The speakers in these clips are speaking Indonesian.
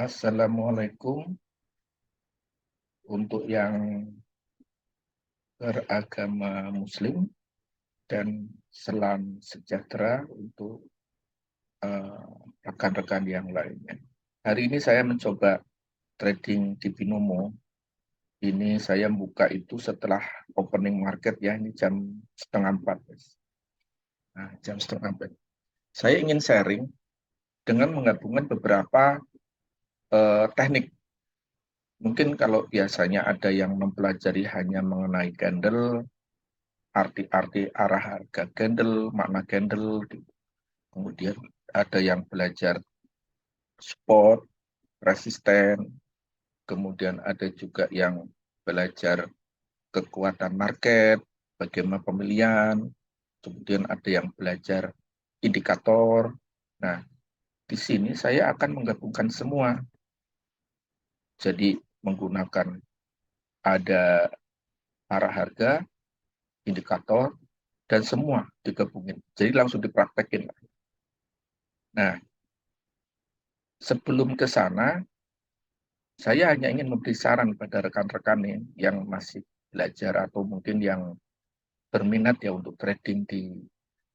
Assalamualaikum untuk yang beragama Muslim dan salam sejahtera untuk rekan-rekan yang lainnya. Hari ini saya mencoba trading di Binomo. Ini saya buka itu setelah opening market ya, ini jam setengah 4. Nah, jam setengah 4. Saya ingin sharing dengan menggabungkan beberapa teknik. Mungkin kalau biasanya ada yang mempelajari hanya mengenai candle, arti-arti arah harga candle, makna candle, kemudian ada yang belajar support, resisten, kemudian ada juga yang belajar kekuatan market, bagaimana pemilihan, kemudian ada yang belajar indikator. Nah, di sini saya akan menggabungkan semua. Jadi menggunakan ada arah harga, indikator, dan semua digabungin. Jadi langsung dipraktekin. Nah, sebelum ke sana, saya hanya ingin memberi saran pada rekan-rekan yang masih belajar atau mungkin yang berminat ya untuk trading di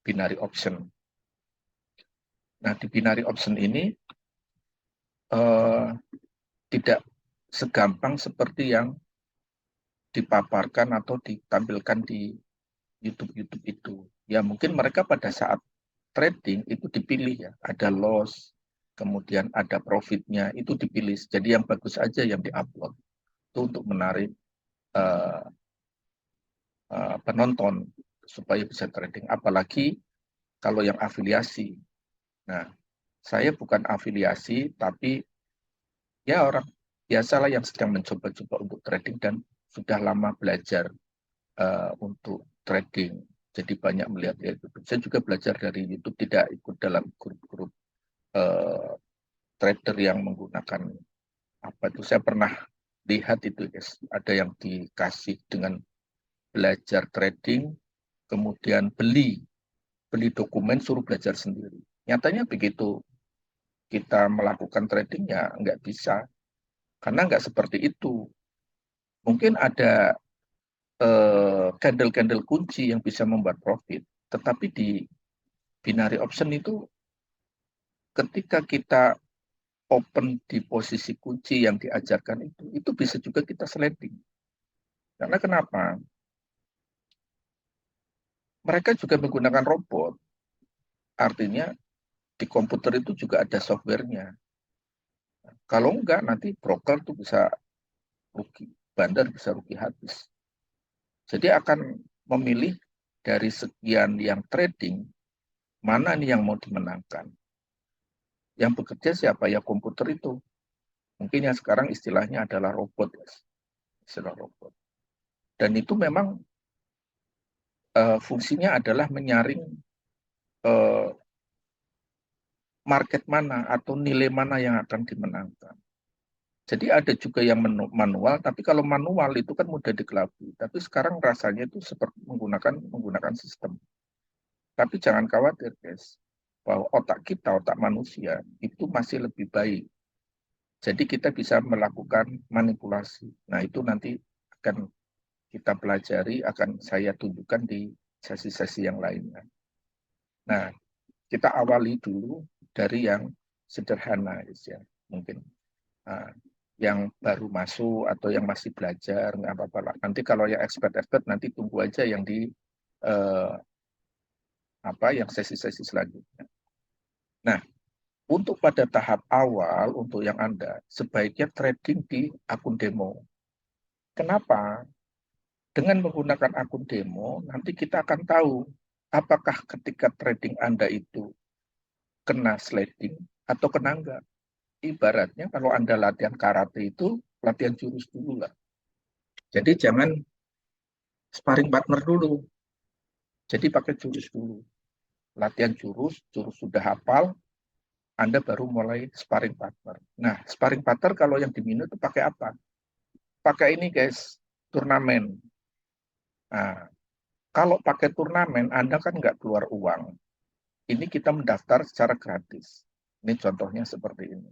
binary option. Nah, di binary option ini eh, tidak segampang seperti yang dipaparkan atau ditampilkan di YouTube itu. Ya mungkin mereka pada saat trading itu dipilih ya, ada loss, kemudian ada profitnya, itu dipilih. Jadi yang bagus aja yang diupload itu untuk menarik uh, penonton supaya bisa trading. Apalagi kalau yang afiliasi. Nah, saya bukan afiliasi, tapi ya orang biasalah yang sedang mencoba-coba untuk trading dan sudah lama belajar untuk trading. Jadi banyak melihat ya, YouTube. Saya juga belajar dari YouTube, tidak ikut dalam grup-grup uh, trader yang menggunakan apa itu. Saya pernah lihat itu, guys. Ada yang dikasih dengan belajar trading, kemudian beli dokumen, suruh belajar sendiri. Nyatanya begitu kita melakukan trading ya nggak bisa, karena nggak seperti itu. Mungkin ada candle-candle kunci yang bisa membuat profit, tetapi di binary option itu ketika kita open di posisi kunci yang diajarkan itu bisa juga kita sliding. Karena kenapa? Mereka juga menggunakan robot, artinya di komputer itu juga ada softwarenya. Kalau enggak, nanti broker tuh bisa rugi, bandar bisa rugi habis. Jadi akan memilih dari sekian yang trading, mana nih yang mau dimenangkan. Yang bekerja siapa? Ya komputer itu. Mungkin yang sekarang istilahnya adalah robot, ya. Istilah robot. Dan itu memang fungsinya adalah menyaring uh, market mana atau nilai mana yang akan dimenangkan. Jadi ada juga yang manual, tapi kalau manual itu kan mudah dikelabui. Tapi sekarang rasanya itu seperti menggunakan sistem. Tapi jangan khawatir, guys, bahwa otak kita, otak manusia, itu masih lebih baik. Jadi kita bisa melakukan manipulasi. Nah, itu nanti akan kita pelajari, akan saya tunjukkan di sesi-sesi yang lainnya. Nah, kita awali dulu dari yang sederhana, ya. Mungkin yang baru masuk atau yang masih belajar, nggak apa-apa lah. Nanti kalau yang expert-expert, nanti tunggu aja yang di eh, yang sesi-sesi selanjutnya. Nah, untuk pada tahap awal, untuk yang Anda, sebaiknya trading di akun demo. Kenapa? Dengan menggunakan akun demo, nanti kita akan tahu apakah ketika trading Anda itu kena sliding atau kena enggak. Ibaratnya kalau Anda latihan karate itu, latihan jurus dulu lah. Jadi jangan sparring partner dulu. Jadi pakai jurus dulu. Latihan jurus, jurus sudah hafal, Anda baru mulai sparring partner. Nah, sparring partner kalau yang di Mino itu pakai apa? Pakai ini, guys, turnamen. Nah, kalau pakai turnamen, Anda kan nggak keluar uang. Ini kita mendaftar secara gratis. Ini contohnya seperti ini.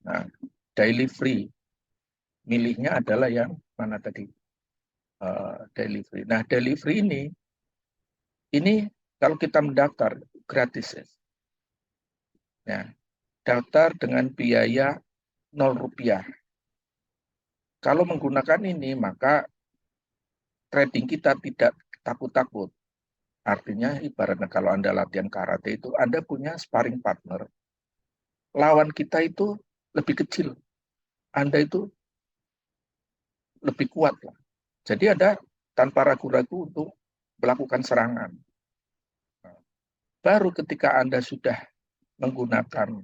Nah, daily free, milihnya adalah yang mana tadi? Daily free. Nah, daily free ini kalau kita mendaftar gratis ya. Nah, daftar dengan biaya 0 rupiah. Kalau menggunakan ini, maka trading kita tidak takut-takut. Artinya ibaratnya kalau Anda latihan karate itu, Anda punya sparring partner. Lawan kita itu lebih kecil. Anda itu lebih kuat lah. Jadi Anda tanpa ragu-ragu untuk melakukan serangan. Baru ketika Anda sudah menggunakan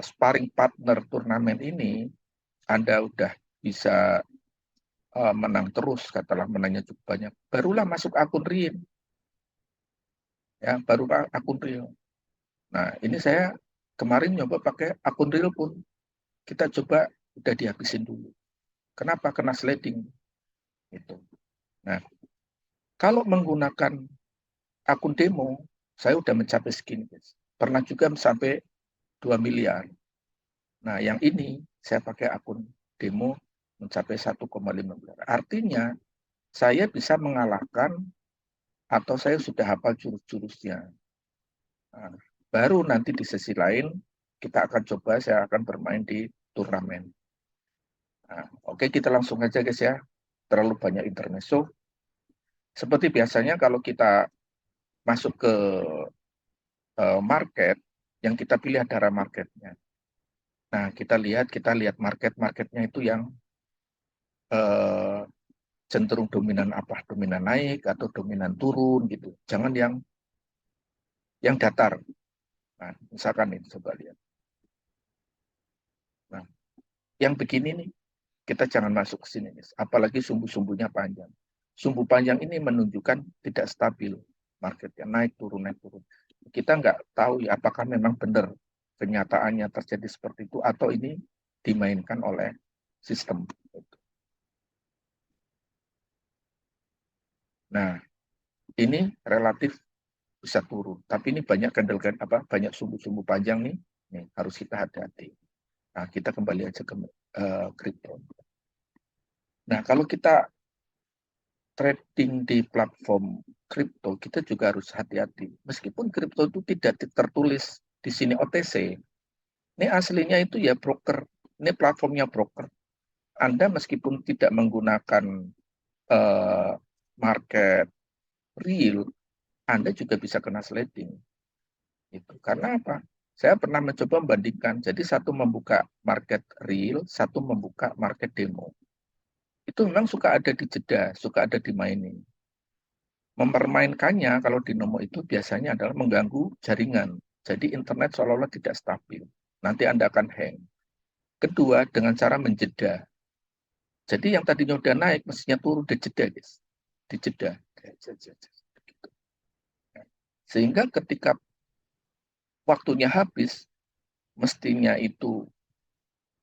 sparring partner turnamen ini, Anda udah bisa menang terus, katalah menangnya cukup banyak. Barulah masuk akun real. Ya, baru akun real. Nah, ini saya kemarin nyoba pakai akun real pun. Kita coba udah dihabisin dulu. Kenapa? Kena sliding. Itu. Nah, kalau menggunakan akun demo, saya udah mencapai segini. Pernah juga sampai 2 miliar. Nah, yang ini saya pakai akun demo mencapai 1,5 miliar. Artinya, saya bisa mengalahkan atau saya sudah hafal jurus-jurusnya. Nah, baru nanti di sesi lain, kita akan coba, saya akan bermain di turnamen. Nah, oke, kita langsung aja guys ya. Terlalu banyak internet. So, seperti biasanya kalau kita masuk ke market, yang kita pilih adalah marketnya. Nah, kita lihat marketnya itu yang cenderung dominan apa? Dominan naik atau dominan turun gitu. Jangan yang datar. Nah, misalkan ini coba lihat. Nah, yang begini nih, kita jangan masuk ke sini, guys. Apalagi sumbu-sumbunya panjang. Sumbu panjang ini menunjukkan tidak stabil marketnya, naik turun. Kita nggak tahu ya apakah memang benar kenyataannya terjadi seperti itu atau ini dimainkan oleh sistem. Nah, ini relatif bisa turun, tapi ini banyak banyak sumbu-sumbu panjang nih harus kita hati-hati. Nah, kita kembali aja ke kripto. Nah, kalau kita trading di platform kripto, kita juga harus hati-hati. Meskipun kripto itu tidak tertulis di sini OTC, ini aslinya itu ya broker. Ini platformnya broker. Anda meskipun tidak menggunakan market real, Anda juga bisa kena sliding. Itu karena apa? Saya pernah mencoba membandingkan. Jadi satu membuka market real, satu membuka market demo. Itu memang suka ada di jeda, suka ada di mining. Mempermainkannya kalau di Nomo itu biasanya adalah mengganggu jaringan. Jadi internet seolah-olah tidak stabil. Nanti Anda akan hang. Kedua, dengan cara menjeda. Jadi yang tadinya udah naik, mestinya turun, dijeda, guys. Dijeda. Sehingga ketika waktunya habis, mestinya itu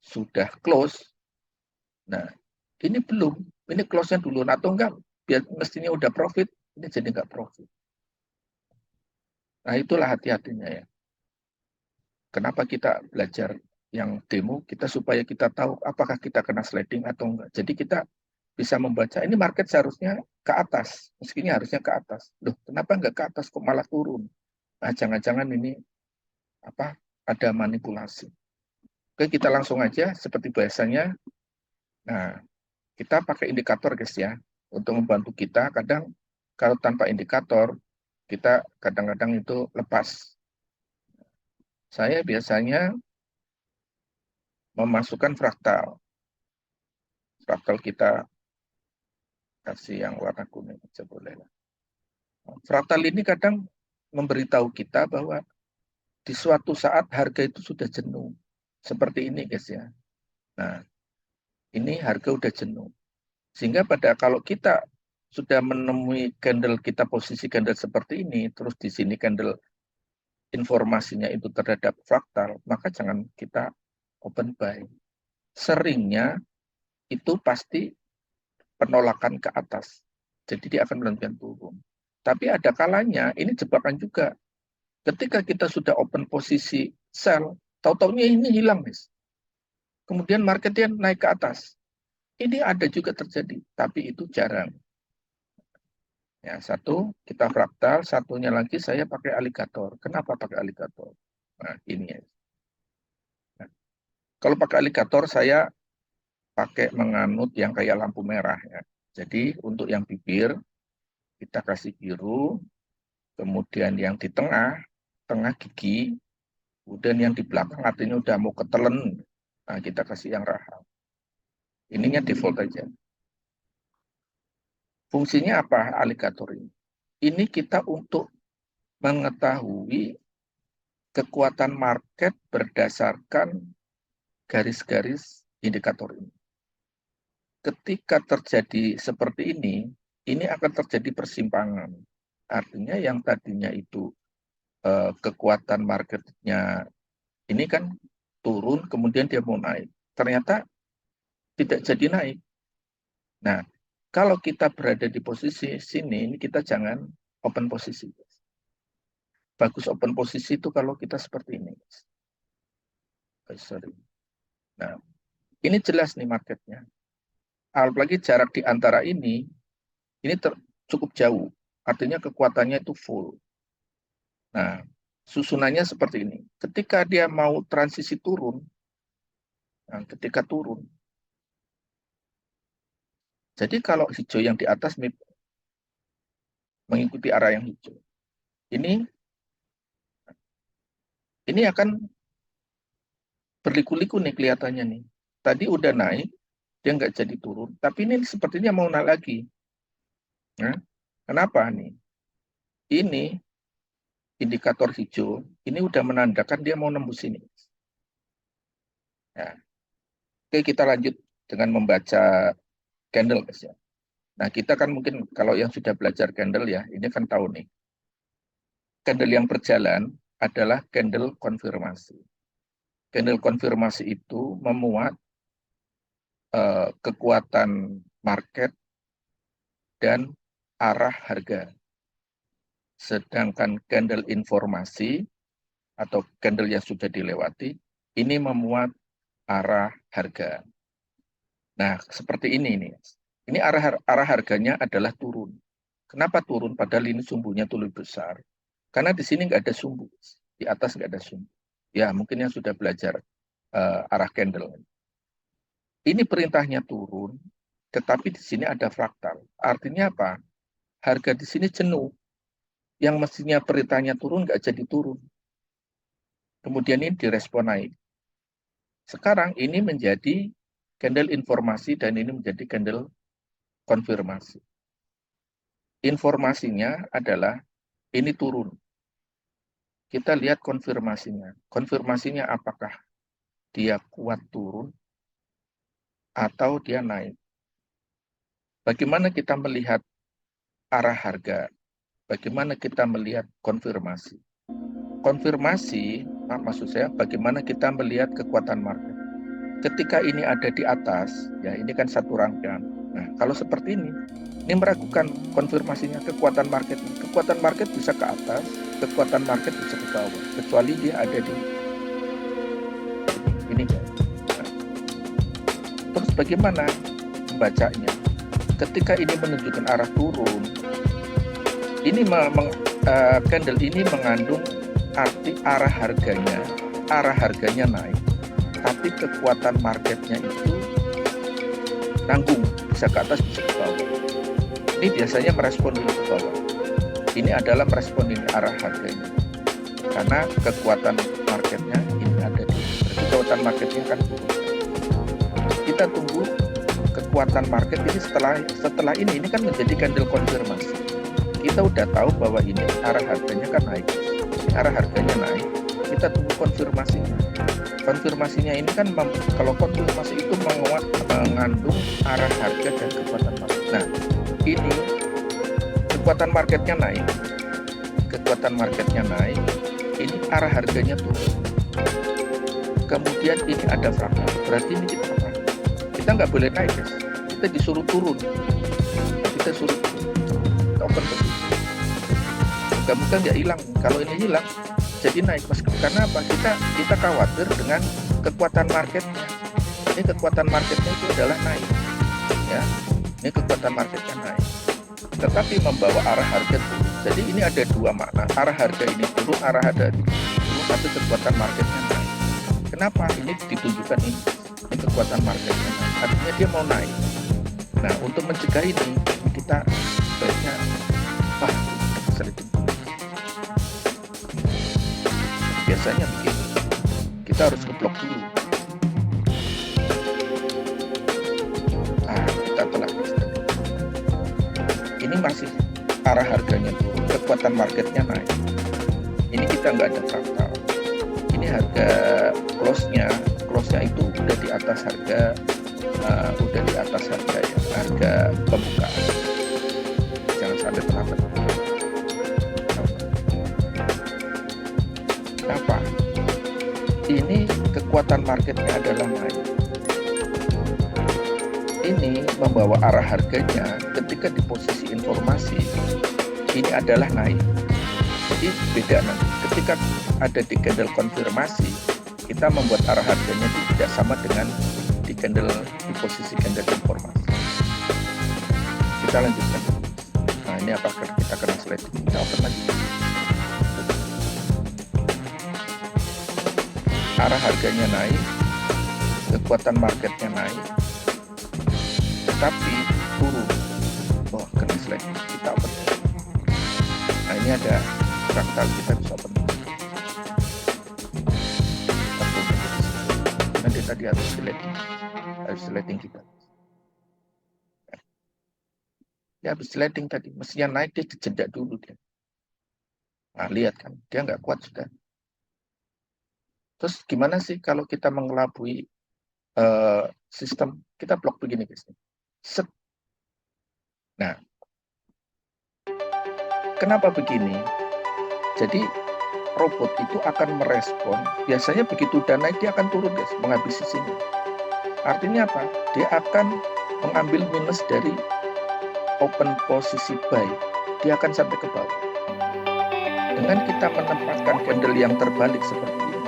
sudah close. Nah, ini belum. Ini close-nya dulu. Atau enggak, biar mestinya udah profit, ini jadi enggak profit. Nah, itulah hati-hatinya ya. Kenapa kita belajar yang demo, kita supaya kita tahu apakah kita kena sliding atau enggak. Jadi kita bisa membaca, ini market seharusnya ke atas, meskinya harusnya ke atas. Loh, kenapa enggak ke atas kok malah turun? Nah, jangan-jangan ini apa? Ada manipulasi. Oke, kita langsung aja seperti biasanya. Nah, kita pakai indikator guys ya, untuk membantu kita. Kadang kalau tanpa indikator, kita kadang-kadang itu lepas. Saya biasanya memasukkan fraktal. Fraktal kita kasih yang warna kuning aja boleh lah. Fraktal ini kadang memberitahu kita bahwa di suatu saat harga itu sudah jenuh. Seperti ini guys ya. Nah, ini harga udah jenuh. Sehingga kalau kita sudah menemui candle, kita posisi candle seperti ini, terus di sini candle informasinya itu terhadap fraktal, maka jangan kita open buy. Seringnya itu pasti penolakan ke atas. Jadi dia akan melanjutkan turun. Tapi ada kalanya ini jebakan juga. Ketika kita sudah open posisi sell, Tahu-taunya ini hilang, Mas. Kemudian marketnya naik ke atas. Ini ada juga terjadi, tapi itu jarang. Ya, satu kita fraktal, satunya lagi saya pakai aligator. Kenapa pakai aligator? Nah, ini ya. Nah, kalau pakai aligator saya pakai menganut yang kayak lampu merah ya. Jadi untuk yang bibir kita kasih biru, kemudian yang di tengah gigi, kemudian yang di belakang artinya udah mau ketelen, nah kita kasih yang rahang. Ininya default aja. Fungsinya apa aligator ini? Ini kita untuk mengetahui kekuatan market berdasarkan garis-garis indikator ini. Ketika terjadi seperti ini akan terjadi persimpangan. Artinya yang tadinya itu kekuatan marketnya ini kan turun, kemudian dia mau naik. Ternyata tidak jadi naik. Nah, kalau kita berada di posisi sini, ini kita jangan open posisi. Bagus open posisi itu kalau kita seperti ini. Sorry. Nah, ini jelas nih marketnya. Apalagi jarak di antara ini cukup jauh. Artinya kekuatannya itu full. Nah, susunannya seperti ini. Ketika dia mau transisi turun, nah, ketika turun. Jadi kalau hijau yang di atas mengikuti arah yang hijau. Ini akan berliku-liku nih kelihatannya nih. Tadi udah naik, dia nggak jadi turun. Tapi ini sepertinya mau naik lagi. Nah, kenapa nih? Ini indikator hijau, ini udah menandakan dia mau nembus ini. Nah, oke, kita lanjut dengan membaca candle, guys ya. Nah, kita kan mungkin kalau yang sudah belajar candle ya, ini kan tahu nih. Candle yang berjalan adalah candle konfirmasi. Candle konfirmasi itu memuat kekuatan market dan arah harga. Sedangkan candle informasi atau candle yang sudah dilewati, ini memuat arah harga. Nah, seperti ini nih. Ini arah harganya adalah turun. Kenapa turun? Padahal ini sumbunya tuh lebih besar. Karena di sini nggak ada sumbu. Di atas nggak ada sumbu. Ya, mungkin yang sudah belajar arah candle. Ini perintahnya turun, tetapi di sini ada fraktal. Artinya apa? Harga di sini jenuh. Yang mestinya perintahnya turun nggak jadi turun. Kemudian ini direspon naik. Sekarang ini menjadi candle informasi dan ini menjadi candle konfirmasi. Informasinya adalah ini turun. Kita lihat konfirmasinya. Konfirmasinya apakah dia kuat turun atau dia naik. Bagaimana kita melihat arah harga? Bagaimana kita melihat konfirmasi? Konfirmasi, maksud saya bagaimana kita melihat kekuatan market. Ketika ini ada di atas, ya ini kan satu rangkaian. Nah, kalau seperti ini meragukan konfirmasinya kekuatan market. Kekuatan market bisa ke atas, kekuatan market bisa ke bawah, kecuali dia ada di ini. Nah, terus bagaimana membacanya? Ketika ini menunjukkan arah turun, ini candle ini mengandung arti arah harganya naik, tapi kekuatan marketnya itu nanggung, bisa ke atas bisa ke bawah. Ini biasanya merespon dulu ke bawah. Ini adalah merespon ini arah harganya, karena kekuatan marketnya ini ada di berarti kekuatan marketnya kan turun. Kita tunggu kekuatan market ini setelah ini kan menjadi candle konfirmasi. Kita udah tahu bahwa ini arah harganya kan naik. Arah harganya naik, kita tunggu konfirmasinya. Konfirmasinya ini kan kalau konfirmasi itu mengandung arah harga dan kekuatan market. Nah, ini kekuatan marketnya naik. Ini arah harganya turun. Kemudian ini ada fraktal. Berarti ini kita apa? Kita nggak boleh naik, guys. Kita disuruh turun. Kita suruh turun. Kita open posisi. Mudah-mudahan nggak hilang. Kalau ini hilang, jadi naik. Karena apa? Kita khawatir dengan kekuatan marketnya. Ini kekuatan marketnya itu adalah naik, ya. Ini kekuatan marketnya naik, tetapi membawa arah harga turun. Jadi ini ada dua makna. Arah harga ini turun, arah harga turun, tapi kekuatan marketnya naik. Kenapa? Ini ditunjukkan ini kekuatan marketnya naik. Artinya dia mau naik. Nah, untuk mencegah ini kita sebaiknya biasanya begitu. Kita harus ngeblok dulu. Kita telah. Ini masih arah harganya turun, kekuatan marketnya naik. Ini kita nggak ada fraktal. Ini harga close-nya itu udah di atas harga harga pembukaan. Jangan sampai terlambat. Kenapa? Ini kekuatan marketnya adalah naik. Ini membawa arah harganya ketika di posisi informasi ini adalah naik. Jadi beda nanti. Ketika ada di candle konfirmasi, kita membuat arah harganya itu tidak sama dengan di posisi candle informasi. Kita lanjutkan. Nah, ini apakah kita kena slide? Kita open lagi. Arah harganya naik, kekuatan marketnya naik, tetapi turun. Kena slide. Kita open. Nah, ini ada fraktal, kita bisa open. Nanti tadi harus sliding kita. Ya, habis sliding tadi, mestinya naik, dia dijedak dulu dia. Nah, lihat kan, dia nggak kuat sudah. Terus gimana sih kalau kita mengelabui sistem? Kita blok begini guys. Set. Nah, kenapa begini? Jadi robot itu akan merespon. Biasanya begitu udah naik dia akan turun guys, menghabisi sini. Artinya apa? Dia akan mengambil minus dari open posisi buy. Dia akan sampai ke bawah. Dengan kita menempatkan candle yang terbalik seperti ini,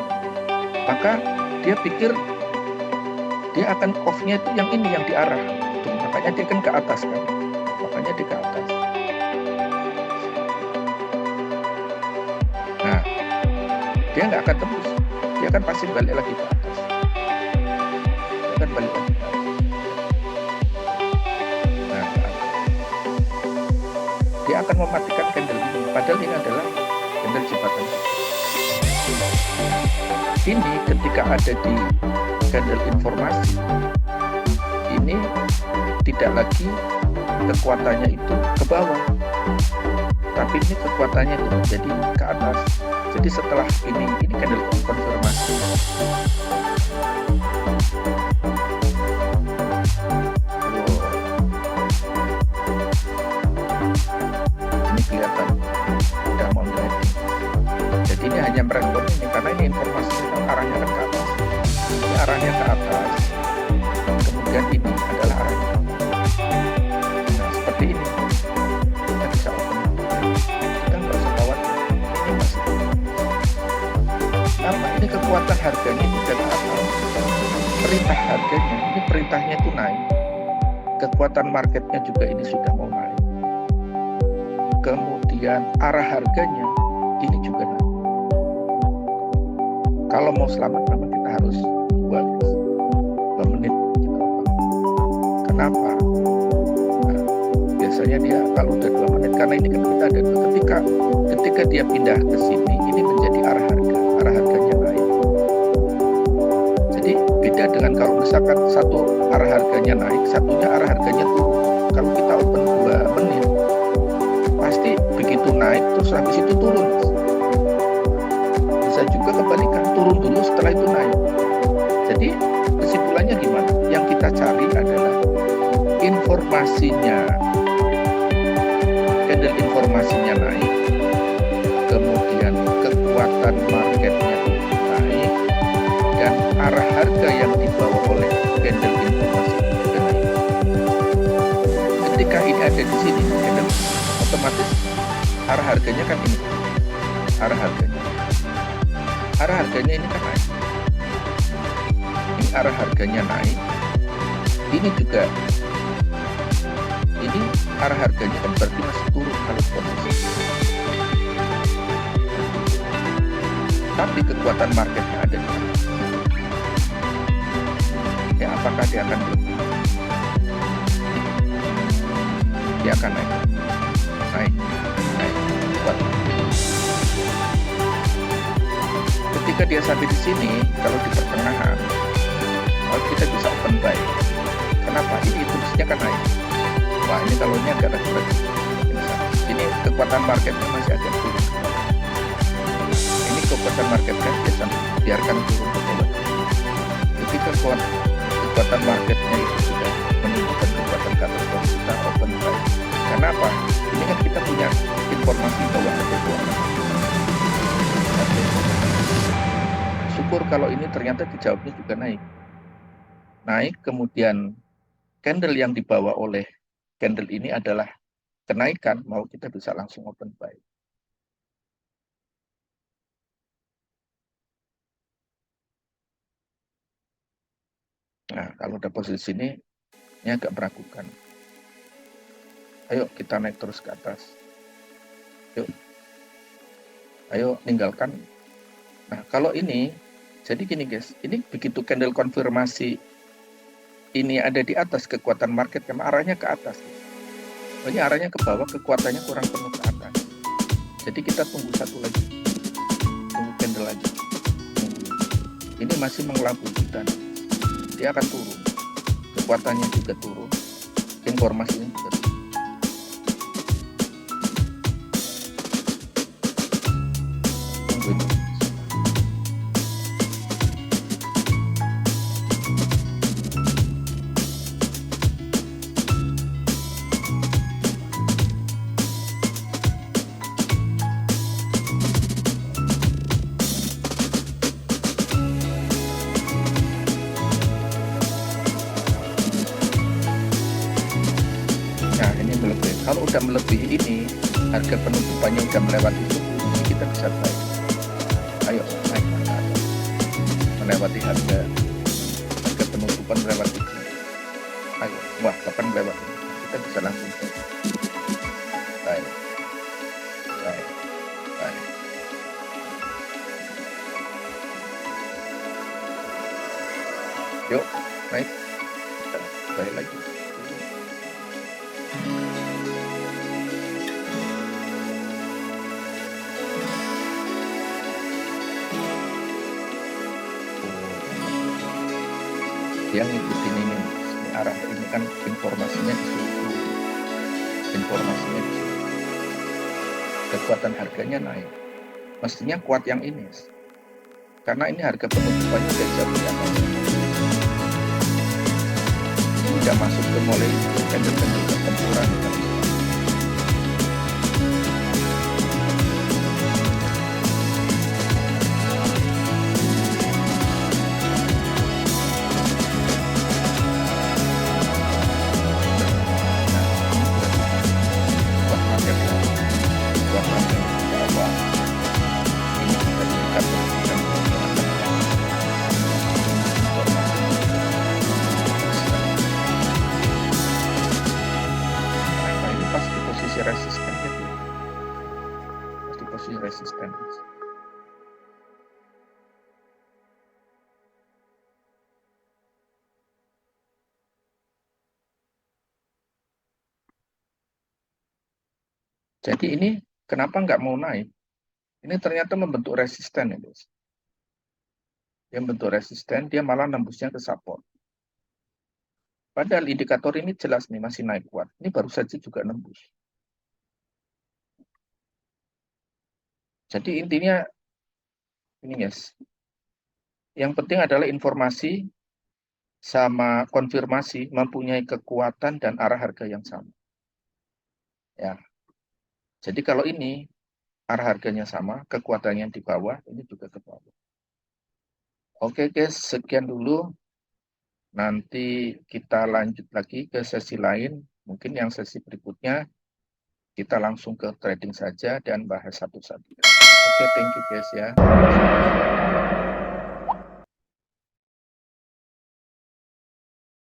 maka dia pikir dia akan off-nya itu yang ini, yang diarah. Tuh, makanya dia kan ke atas kan. Makanya dia ke atas. Nah, dia nggak akan tembus. Dia akan pasti balik lagi ke atas. Dia akan balik lagi ke atas. Nah, dia akan mematikan candle ini. Padahal ini adalah candle jembatan. Ini ketika ada di candle informasi, ini tidak lagi kekuatannya itu ke bawah, tapi ini kekuatannya itu menjadi ke atas. Jadi setelah ini candle konfirmasi. Ini kelihatan udah mau naik. Jadi ini hanya merespon ini karena ini informasinya arahnya kan ke atas. Ini arahnya ke atas. Kemudian ini adalah arahnya. Nah, seperti ini. Kita bisa open. Kita nggak usah khawatir. Ini masih. Karena ini kekuatan harganya itu ke atas. Perintah harganya, ini perintahnya itu naik. Kekuatan marketnya juga ini sudah mau naik. Kemudian arah harganya ini juga naik. Kalau mau selamat memang kita harus 2 menit. Kenapa? Nah, biasanya dia kalau udah 2 menit, karena ini kan kita ada ketika dia pindah ke sini, ini menjadi arah harganya naik. Jadi beda dengan kalau misalkan satu arah harganya naik, satunya arah harganya turun. Kalau kita open 2 menit, pasti begitu naik terus habis itu turun. Bisa juga kebalikan, turun dulu setelah itu naik. Jadi kesimpulannya gimana? Yang kita cari adalah informasinya, candle informasinya naik, kemudian kekuatan marketnya naik, dan arah harga yang dibawa oleh candle informasi juga naik. Ketika ini ada di sini, candle otomatis arah harganya kan ini, arah harganya. arah harganya ini kan naik. Ini arah harganya naik. Ini juga, ini arah harganya kan berarti masih turun kalau posisi. Tapi kekuatan marketnya ada di atas. Ya, apakah dia akan berhenti? Dia akan naik, kuat. Ketika dia sampai di sini, kalau di pertengahan, kalau kita bisa open buy. Kenapa? Ini instruksinya kan naik. Wah, ini kalau ini agak ragu. Ini kekuatan marketnya masih agak turun. Ini kekuatan marketnya biarkan turun ke bawah. Ketika kekuatan marketnya itu sudah menunjukkan kekuatan capital, kita open buy. Kenapa? Ini kan kita punya informasi bahwa ada keuangan. Syukur kalau ini ternyata dijawabnya juga naik. Naik, kemudian candle yang dibawa oleh candle ini adalah kenaikan, mau kita bisa langsung open buy. Nah, kalau ada posisi ini agak meragukan. Ayo kita naik terus ke atas. Yuk. Ayo tinggalkan. Nah, kalau ini, jadi gini guys, ini begitu candle konfirmasi ini ada di atas kekuatan market, kan arahnya ke atas. Ini arahnya ke bawah, kekuatannya kurang penuh ke atas. Jadi kita tunggu satu lagi. Tunggu candle lagi. Ini masih mengelabui kita. Dia akan turun. Kekuatannya juga turun. Informasinya juga turun. Tunggu ini. Kalau udah melebihi ini, harga penutupannya udah melewati itu, ini kita bisa buy. Ayo naik ke atas. Melewati harga penutupan melewati itu. Ayo, wah kapan melewati? Kita bisa langsung buy. Buy. Yuk, naik. Kita buy lagi. Dia ngikutin ini arah ini kan informasinya di situ, kekuatan harganya naik, mestinya kuat yang ini karena ini harga penutupannya udah jauh di atas, udah masuk ke mulai candle-candle pertempuran. Resisten. Jadi ini kenapa nggak mau naik? Ini ternyata membentuk resisten ya guys. Dia membentuk resisten, dia malah nembusnya ke support. Padahal indikator ini jelas nih masih naik kuat. Ini baru saja juga nembus. Jadi intinya ini guys. Yang penting adalah informasi sama konfirmasi mempunyai kekuatan dan arah harga yang sama. Ya. Jadi kalau ini arah harganya sama, kekuatannya di bawah, ini juga ke bawah. Oke guys, sekian dulu. Nanti kita lanjut lagi ke sesi lain. Mungkin yang sesi berikutnya kita langsung ke trading saja dan bahas satu-satu. Oke, thank you guys ya. Terima kasih.